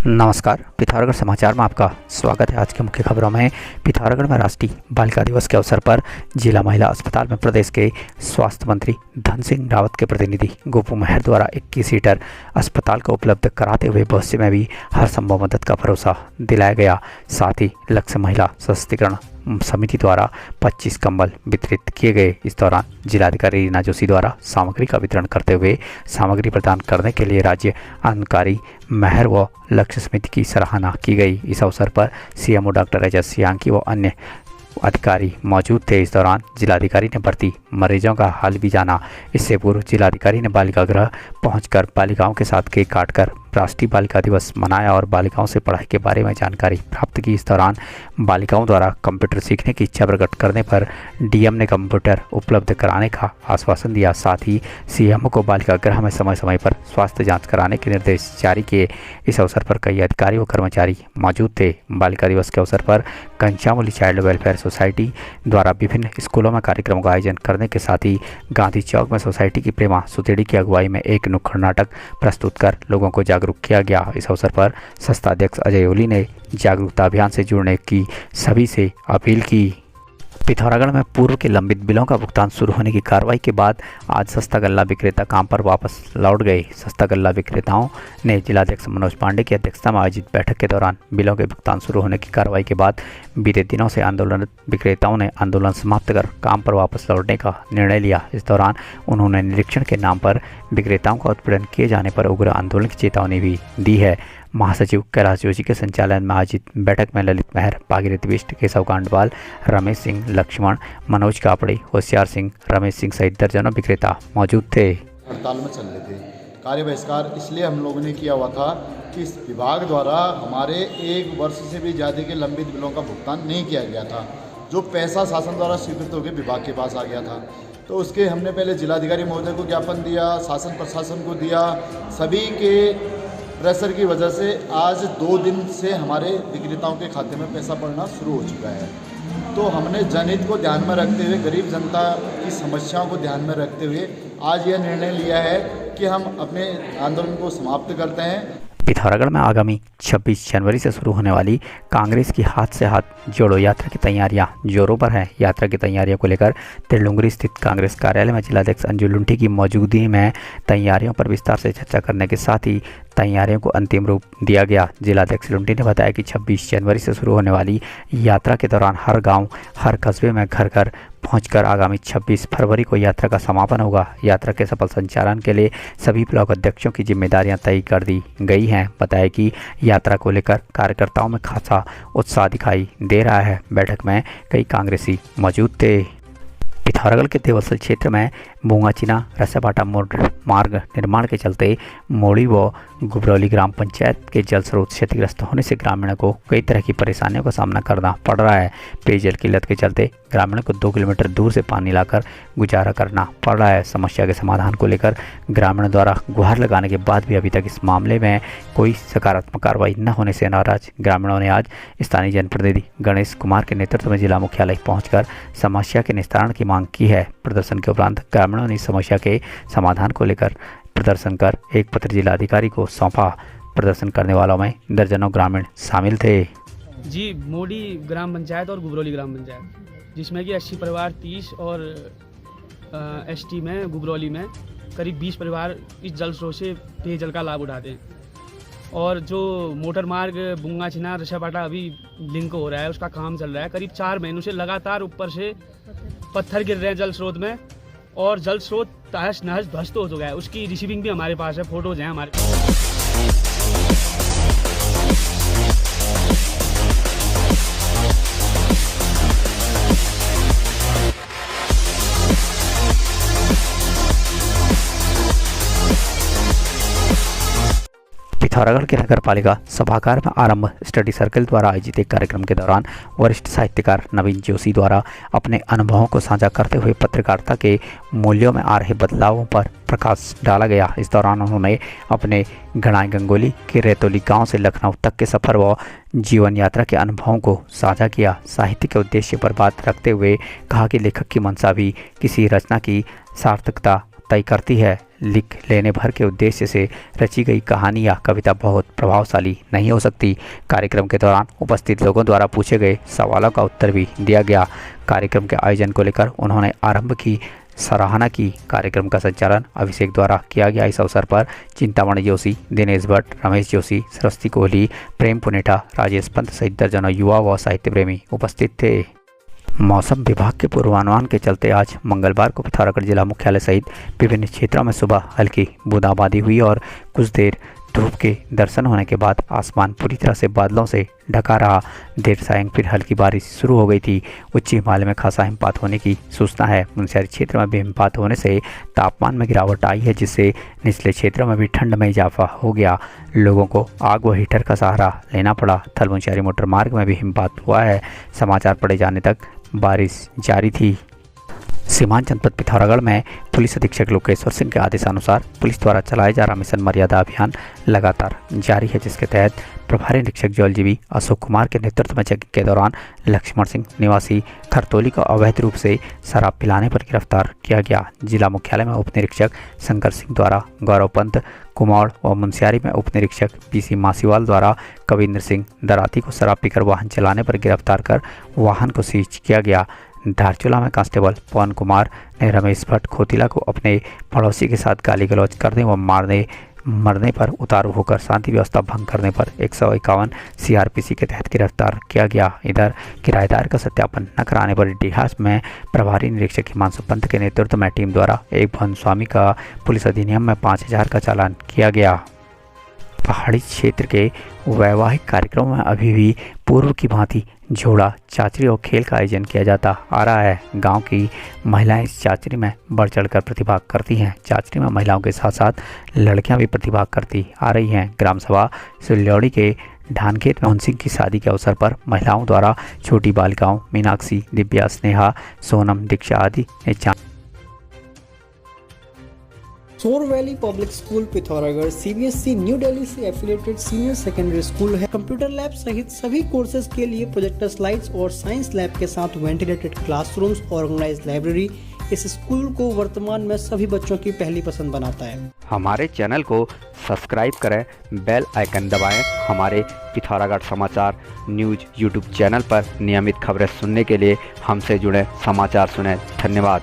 नमस्कार। पिथौरागढ़ समाचार में आपका स्वागत है। आज की मुख्य खबरों में पिथौरागढ़ में राष्ट्रीय बालिका दिवस के अवसर पर जिला महिला अस्पताल में प्रदेश के स्वास्थ्य मंत्री धन सिंह रावत के प्रतिनिधि गोपू मेहर द्वारा 21 सीटर अस्पताल को उपलब्ध कराते हुए भविष्य में भी हर संभव मदद का भरोसा दिलाया गया। साथ ही लक्ष्य महिला सशक्तिकरण समिति द्वारा 25 कंबल वितरित किए गए। इस दौरान जिलाधिकारी रीना जोशी द्वारा सामग्री का वितरण करते हुए सामग्री प्रदान करने के लिए राज्य आंदोलनकारी मेहर व लक्ष्य समिति की सराहना की गई। इस अवसर पर सीएमओ डॉक्टर एच एस सियांकी व अन्य अधिकारी मौजूद थे। इस दौरान जिलाधिकारी ने भर्ती मरीजों का हाल भी जाना। इससे पूर्व जिलाधिकारी ने बालिका गृह पहुंचकर बालिकाओं के साथ केक काटकर राष्ट्रीय बालिका दिवस मनाया और बालिकाओं से पढ़ाई के बारे में जानकारी प्राप्त की। इस दौरान बालिकाओं द्वारा कंप्यूटर सीखने की इच्छा प्रकट करने पर डीएम ने कंप्यूटर उपलब्ध कराने का आश्वासन दिया। साथ ही सीएमओ को बालिका गृह में समय समय पर स्वास्थ्य जांच कराने के निर्देश जारी किए। इस अवसर पर कई अधिकारी व कर्मचारी मौजूद थे। बालिका दिवस के अवसर पर कंचामूली चाइल्ड वेलफेयर सोसाइटी द्वारा विभिन्न स्कूलों में कार्यक्रमों का आयोजन करने के साथ ही गांधी चौक में सोसाइटी की प्रेमा सुतेड़ी की अगुवाई में एक नुक्कड़ नाटक प्रस्तुत कर लोगों को जागरूक किया गया। इस अवसर पर संस्था अध्यक्ष अजय ओली ने जागरूकता अभियान से जुड़ने की सभी से अपील की। पिथौरागढ़ में पूर्व के लंबित बिलों का भुगतान शुरू होने की कार्रवाई के बाद आज सस्ता गल्ला विक्रेता काम पर वापस लौट गए। सस्ता गल्ला विक्रेताओं ने जिलाध्यक्ष मनोज पांडे की अध्यक्षता में आयोजित बैठक के दौरान बिलों के भुगतान शुरू होने की कार्रवाई के बाद बीते दिनों से आंदोलनरत विक्रेताओं ने आंदोलन समाप्त कर काम पर वापस लौटने का निर्णय लिया। इस दौरान उन्होंने निरीक्षण के नाम पर विक्रेताओं का उत्पीड़न किए जाने पर उग्र आंदोलन की चेतावनी भी दी है। महासचिव कैलाश जोशी के संचालन में आयोजित बैठक में ललित मेहर, भागीरथी बिष्ट, केशव कांडवाल, रमेश सिंह, लक्ष्मण, मनोज कापड़े, होशियार सिंह, रमेश सिंह सहित दर्जनों विक्रेता मौजूद थे। हड़ताल में चल रहे थे। कार्य बहिष्कार इसलिए हम लोगों ने किया हुआ था कि इस विभाग द्वारा हमारे 1 वर्ष से भी ज़्यादा के लंबित बिलों का भुगतान नहीं किया गया था। जो पैसा शासन द्वारा स्वीकृत होकर विभाग के पास आ गया था, तो उसके हमने पहले जिलाधिकारी महोदय को ज्ञापन दिया, शासन प्रशासन को दिया। सभी के प्रेशर की वजह से आज 2 दिन से हमारे विक्रेताओं के खाते में पैसा पड़ना शुरू हो चुका है। तो हमने जनहित को ध्यान में रखते हुए, गरीब जनता की समस्याओं को ध्यान में रखते हुए आज यह निर्णय लिया है कि हम अपने आंदोलन को समाप्त करते हैं। पिथौरागढ़ में आगामी 26 जनवरी से शुरू होने वाली कांग्रेस की हाथ से हाथ जोड़ो यात्रा की तैयारियां जोरों पर हैं। यात्रा की तैयारियों को लेकर तिरलुंगरी स्थित कांग्रेस कार्यालय में जिलाध्यक्ष अंजू लुंठी की मौजूदगी में तैयारियों पर विस्तार से चर्चा करने के साथ ही तैयारियों को अंतिम रूप दिया गया। जिलाध्यक्ष लुंठी ने बताया कि 26 जनवरी से शुरू होने वाली यात्रा के दौरान हर गाँव, हर कस्बे में घर घर पहुंचकर आगामी 26 फरवरी को यात्रा का समापन होगा। यात्रा के सफल संचालन के लिए सभी ब्लॉक अध्यक्षों की जिम्मेदारियां तय कर दी गई हैं। बताया कि यात्रा को लेकर कार्यकर्ताओं में खासा उत्साह दिखाई दे रहा है। बैठक में कई कांग्रेसी मौजूद थे। पिथौरागढ़ के देवसल क्षेत्र में बूंगाचिना रसाबाटा मार्ग निर्माण के चलते मोड़ी व गुबरौली ग्राम पंचायत के जल स्रोत क्षतिग्रस्त होने से ग्रामीणों को कई तरह की परेशानियों का सामना करना पड़ रहा है। पेयजल किल्लत के चलते ग्रामीणों को 2 किलोमीटर दूर से पानी लाकर गुजारा करना पड़ रहा है। समस्या के समाधान को लेकर ग्रामीणों द्वारा गुहार लगाने के बाद भी अभी तक इस मामले में कोई सकारात्मक कार्रवाई न होने से नाराज ग्रामीणों ने आज स्थानीय जनप्रतिनिधि गणेश कुमार के नेतृत्व में जिला मुख्यालय पहुंचकर समस्या के निस्तारण की मांग की है। प्रदर्शन के उपरांत ग्रामीणों ने समस्या के समाधान को लेकर प्रदर्शन कर एक पत्र जिलाधिकारी को सौंपा। प्रदर्शन करने वालों में दर्जनों ग्रामीण शामिल थे। जी, मोड़ी ग्राम पंचायत और गुबरौली ग्राम पंचायत, जिसमें कि 80 परिवार 30 और एसटी में गुबरौली में करीब 20 परिवार इस जल स्रोत से पेयजल का लाभ उठाते हैं। और जो मोटर मार्ग बूंगाचिना रसाबाटा अभी लिंक हो रहा है, उसका काम चल रहा है। करीब 4 महीनों से लगातार ऊपर से पत्थर गिर रहे हैं जल स्रोत में और जल स्रोत तहस नहस ध्वस्त हो चुका है। उसकी रिसीविंग भी हमारे पास है, फोटोज हैं हमारे पास। पिथौरागढ़ के नगर पालिका सभागार में आरंभ स्टडी सर्कल द्वारा आयोजित एक कार्यक्रम के दौरान वरिष्ठ साहित्यकार नवीन जोशी द्वारा अपने अनुभवों को साझा करते हुए पत्रकारिता के मूल्यों में आ रहे बदलावों पर प्रकाश डाला गया। इस दौरान उन्होंने अपने घणाई गंगोली के रेतोली गांव से लखनऊ तक के सफर व जीवन यात्रा के अनुभवों को साझा किया। साहित्य के उद्देश्य पर बात रखते हुए कहा कि लेखक की मंशा भी किसी रचना की सार्थकता तय करती है। लिख लेने भर के उद्देश्य से रची गई कहानी या कविता बहुत प्रभावशाली नहीं हो सकती। कार्यक्रम के दौरान उपस्थित लोगों द्वारा पूछे गए सवालों का उत्तर भी दिया गया। कार्यक्रम के आयोजन को लेकर उन्होंने आरंभ की सराहना की। कार्यक्रम का संचालन अभिषेक द्वारा किया गया। इस अवसर पर चिंतामणि जोशी, दिनेश भट्ट, रमेश जोशी, सरस्वती कोहली, प्रेम पुनेठा, राजेश पंत सहित दर्जनों युवा व साहित्य प्रेमी उपस्थित थे। मौसम विभाग के पूर्वानुमान के चलते आज मंगलवार को पिथौरागढ़ जिला मुख्यालय सहित विभिन्न क्षेत्रों में सुबह हल्की बूंदाबांदी हुई और कुछ देर धूप के दर्शन होने के बाद आसमान पूरी तरह से बादलों से ढका रहा। देर सायं फिर हल्की बारिश शुरू हो गई थी। उच्च हिमालय में खासा हिमपात होने की सूचना है। मुनस्यारी क्षेत्र में भी हिमपात होने से तापमान में गिरावट आई है, जिससे निचले क्षेत्रों में भी ठंड में इजाफा हो गया। लोगों को आग व हीटर का सहारा लेना पड़ा। थल मुनस्यारी मोटर मार्ग में भी हिमपात हुआ है। समाचार पढ़े जाने तक बारिश जारी थी। सीमांत जनपद पिथौरागढ़ में पुलिस अधीक्षक लोकेश्वर सिंह के आदेशानुसार पुलिस द्वारा चलाया जा रहा मिशन मर्यादा अभियान लगातार जारी है, जिसके तहत प्रभारी निरीक्षक जलजीवी अशोक कुमार के नेतृत्व में चेकिंग के दौरान लक्ष्मण सिंह निवासी खरतौली को अवैध रूप से शराब पिलाने पर गिरफ्तार किया गया। जिला मुख्यालय में उप निरीक्षक शंकर सिंह द्वारा गौरव पंत कुमाड़ व मुनस्यारी में उप निरीक्षक पीसी मासीवाल द्वारा कविंद्र सिंह दराती को शराब पीकर वाहन चलाने पर गिरफ्तार कर वाहन को सीज किया गया। धारचूला में कांस्टेबल पवन कुमार ने रमेश भट्ट खोतिला को अपने पड़ोसी के साथ गाली गलौज करने व मरने पर उतारू होकर शांति व्यवस्था भंग करने पर 151 सीआरपीसी के तहत गिरफ्तार किया गया। इधर किराएदार का सत्यापन न कराने पर डिहास में प्रभारी निरीक्षक हिमांशु पंत के नेतृत्व में टीम द्वारा एक भवन स्वामी का पुलिस अधिनियम में 5000 का चालान किया गया। पहाड़ी क्षेत्र के वैवाहिक कार्यक्रमों में अभी भी पूर्व की भांति झोड़ा, चाचरी और खेल का आयोजन किया जाता आ रहा है। गांव की महिलाएं इस चाचरी में बढ़ चढ़कर प्रतिभाग करती हैं। चाचरी में महिलाओं के साथ साथ लड़कियां भी प्रतिभाग करती आ रही हैं। ग्राम सभा सुल्योड़ी के धानखेत में मोहन सिंह की शादी के अवसर पर महिलाओं द्वारा छोटी बालिकाओं मीनाक्षी, दिव्या, स्नेहा, सोनम, दीक्षा आदि ने सोर valley public school Pithoragarh CBSE new Delhi से एफिलिएटेड सीनियर सेकेंडरी स्कूल है। कंप्यूटर लैब सहित सभी कोर्सेज के लिए प्रोजेक्टर स्लाइड्स और साइंस लैब के साथ वेंटिलेटेड क्लासरूम्स, ऑर्गेनाइज्ड लाइब्रेरी इस स्कूल को वर्तमान में सभी बच्चों की पहली पसंद बनाता है। हमारे चैनल को सब्सक्राइब करें, बेल आइकन दबाएं। हमारे पिथौरागढ़ समाचार न्यूज यूट्यूब चैनल पर नियमित खबरें सुनने के लिए हमसे जुड़े, समाचार सुनें। धन्यवाद।